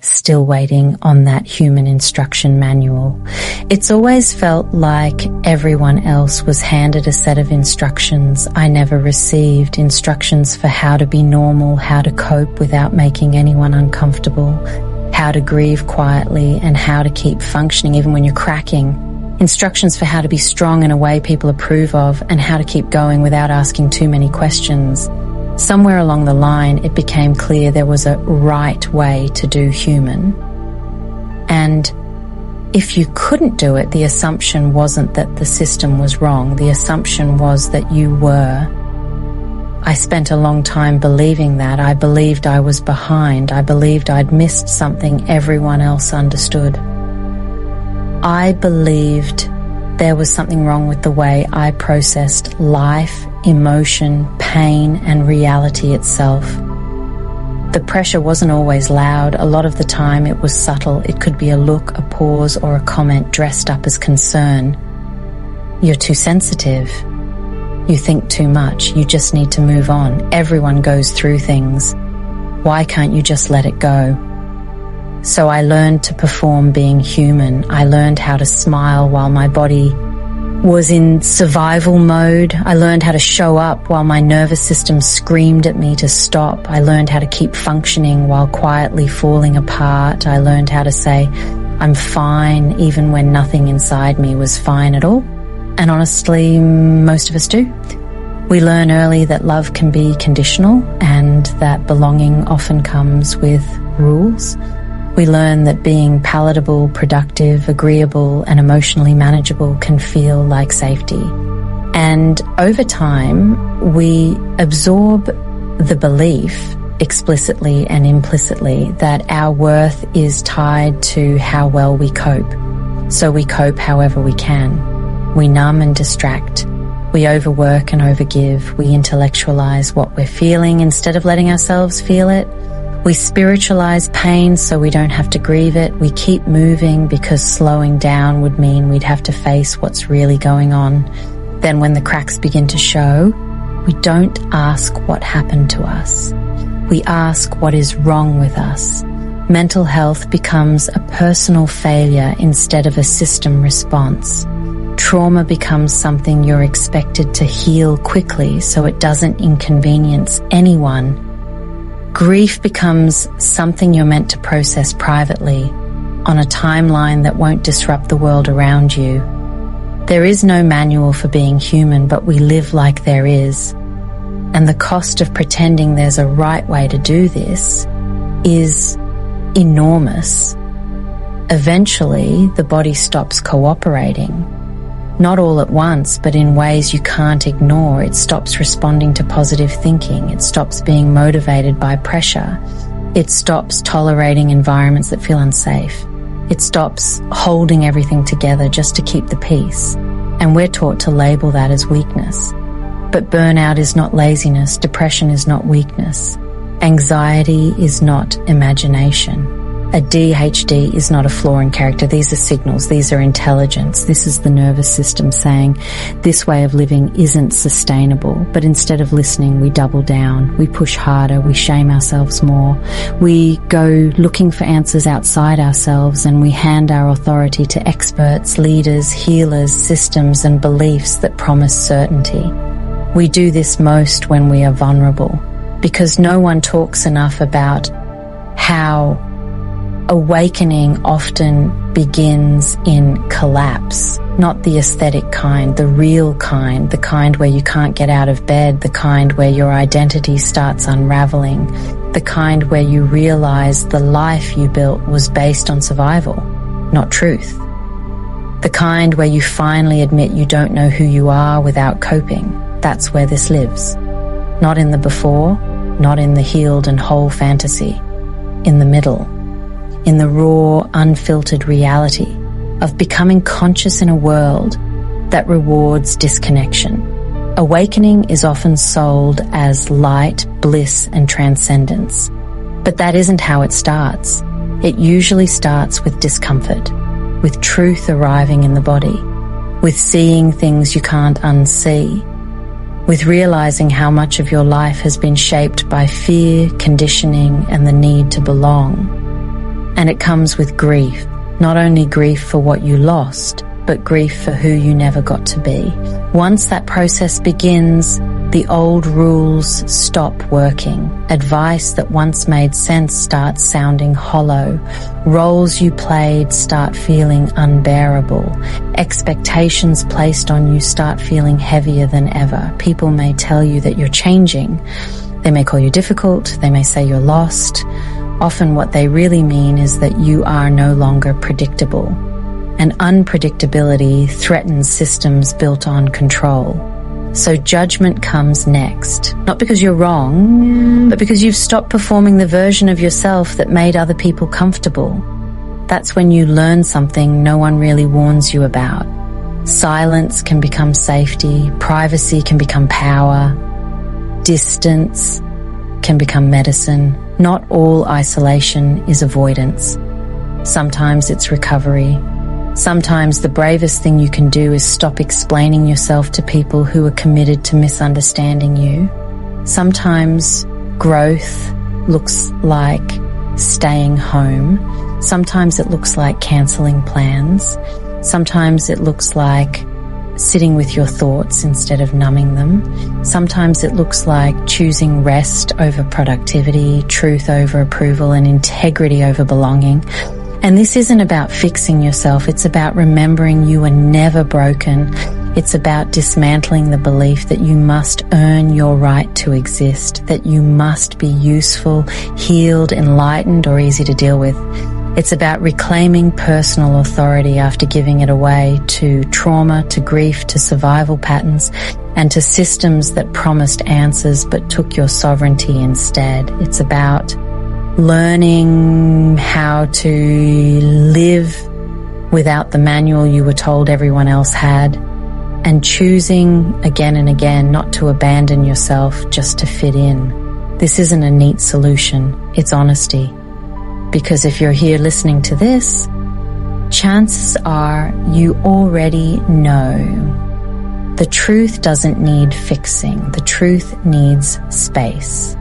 still waiting on that human instruction manual. It's always felt like everyone else was handed a set of instructions I never received, instructions for how to be normal, how to cope without making anyone uncomfortable, how to grieve quietly, and how to keep functioning even when you're cracking. Instructions for how to be strong in a way people approve of, and how to keep going without asking too many questions. Somewhere along the line, it became clear there was a right way to do human. And if you couldn't do it, the assumption wasn't that the system was wrong. The assumption was that you were. I spent a long time believing that. I believed I was behind. I believed I'd missed something everyone else understood. I believed there was something wrong with the way I processed life, emotion, pain, and reality itself. The pressure wasn't always loud. A lot of the time it was subtle. It could be a look, a pause, or a comment dressed up as concern. You're too sensitive. You think too much. You just need to move on. Everyone goes through things. Why can't you just let it go? So I learned to perform being human. I learned how to smile while my body was in survival mode. I learned how to show up while my nervous system screamed at me to stop. I learned how to keep functioning while quietly falling apart. I learned how to say, I'm fine, even when nothing inside me was fine at all. And honestly, most of us do. We learn early that love can be conditional and that belonging often comes with rules. We learn that being palatable, productive, agreeable, and emotionally manageable can feel like safety. And over time, we absorb the belief, explicitly and implicitly, that our worth is tied to how well we cope. So we cope however we can. We numb and distract. We overwork and overgive. We intellectualize what we're feeling instead of letting ourselves feel it. We spiritualize pain so we don't have to grieve it. We keep moving because slowing down would mean we'd have to face what's really going on. Then when the cracks begin to show, we don't ask what happened to us. We ask what is wrong with us. Mental health becomes a personal failure instead of a system response. Trauma becomes something you're expected to heal quickly so it doesn't inconvenience anyone. Grief becomes something you're meant to process privately, on a timeline that won't disrupt the world around you. There is no manual for being human, but we live like there is. And the cost of pretending there's a right way to do this is enormous. Eventually, the body stops cooperating. Not all at once, but in ways you can't ignore. It stops responding to positive thinking. It stops being motivated by pressure. It stops tolerating environments that feel unsafe. It stops holding everything together just to keep the peace. And we're taught to label that as weakness. But burnout is not laziness. Depression is not weakness. Anxiety is not imagination. ADHD is not a flaw in character. These are signals. These are intelligence. This is the nervous system saying this way of living isn't sustainable. But instead of listening, we double down. We push harder. We shame ourselves more. We go looking for answers outside ourselves, and we hand our authority to experts, leaders, healers, systems, and beliefs that promise certainty. We do this most when we are vulnerable, because no one talks enough about how awakening often begins in collapse, not the aesthetic kind, the real kind, the kind where you can't get out of bed, the kind where your identity starts unraveling, the kind where you realize the life you built was based on survival, not truth. The kind where you finally admit you don't know who you are without coping. That's where this lives. Not in the before, not in the healed and whole fantasy. In the middle. In the raw, unfiltered reality of becoming conscious in a world that rewards disconnection. Awakening is often sold as light, bliss, and transcendence. But that isn't how it starts. It usually starts with discomfort, with truth arriving in the body, with seeing things you can't unsee, with realizing how much of your life has been shaped by fear, conditioning, and the need to belong. And it comes with grief, not only grief for what you lost, but grief for who you never got to be. Once that process begins, the old rules stop working. Advice that once made sense starts sounding hollow. Roles you played start feeling unbearable. Expectations placed on you start feeling heavier than ever. People may tell you that you're changing. They may call you difficult. They may say you're lost. Often what they really mean is that you are no longer predictable. And unpredictability threatens systems built on control. So judgment comes next, not because you're wrong, but because you've stopped performing the version of yourself that made other people comfortable. That's when you learn something no one really warns you about. Silence can become safety, privacy can become power, distance can become medicine. Not all isolation is avoidance. Sometimes it's recovery. Sometimes the bravest thing you can do is stop explaining yourself to people who are committed to misunderstanding you. Sometimes growth looks like staying home. Sometimes it looks like canceling plans. Sometimes it looks like sitting with your thoughts instead of numbing them. Sometimes it looks like choosing rest over productivity, truth over approval, and integrity over belonging. And this isn't about fixing yourself. It's about remembering you were never broken. It's about dismantling the belief that you must earn your right to exist, that you must be useful, healed, enlightened, or easy to deal with. It's about reclaiming personal authority after giving it away to trauma, to grief, to survival patterns, and to systems that promised answers but took your sovereignty instead. It's about learning how to live without the manual you were told everyone else had, and choosing again and again not to abandon yourself just to fit in. This isn't a neat solution, it's honesty. Because if you're here listening to this, chances are you already know. The truth doesn't need fixing. The truth needs space.